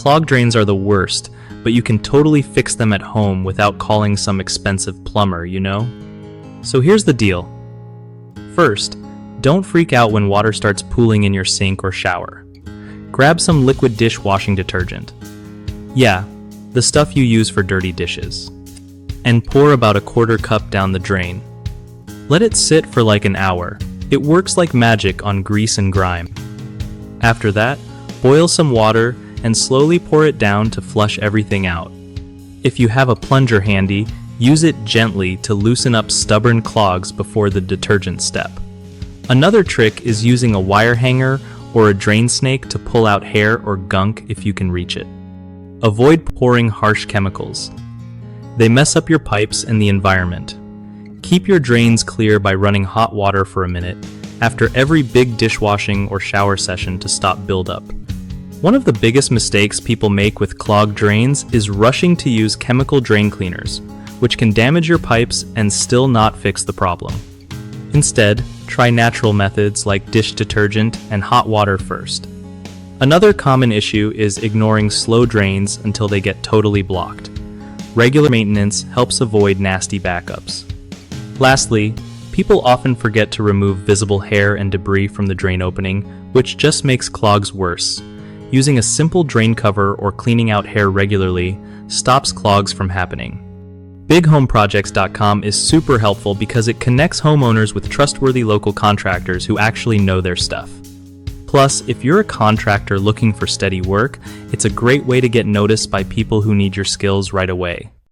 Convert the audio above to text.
Clog drains are the worst, but you can totally fix them at home without calling some expensive plumber, you know? So here's the deal. First, don't freak out when water starts pooling in your sink or shower. Grab some liquid dishwashing detergent. Yeah, the stuff you use for dirty dishes. And pour about a quarter cup down the drain. Let it sit for like an hour. It works like magic on grease and grime. After that, boil some water and slowly pour it down to flush everything out. If you have a plunger handy, use it gently to loosen up stubborn clogs before the detergent step. Another trick is using a wire hanger or a drain snake to pull out hair or gunk if you can reach it. Avoid pouring harsh chemicals. They mess up your pipes and the environment. Keep your drains clear by running hot water for a minute after every big dishwashing or shower session to stop buildup. One of the biggest mistakes people make with clogged drains is rushing to use chemical drain cleaners, which can damage your pipes and still not fix the problem. Instead, try natural methods like dish detergent and hot water first. Another common issue is ignoring slow drains until they get totally blocked. Regular maintenance helps avoid nasty backups. Lastly, people often forget to remove visible hair and debris from the drain opening, which just makes clogs worse. Using a simple drain cover or cleaning out hair regularly stops clogs from happening. BigHomeProjects.com is super helpful because it connects homeowners with trustworthy local contractors who actually know their stuff. Plus, if you're a contractor looking for steady work, it's a great way to get noticed by people who need your skills right away.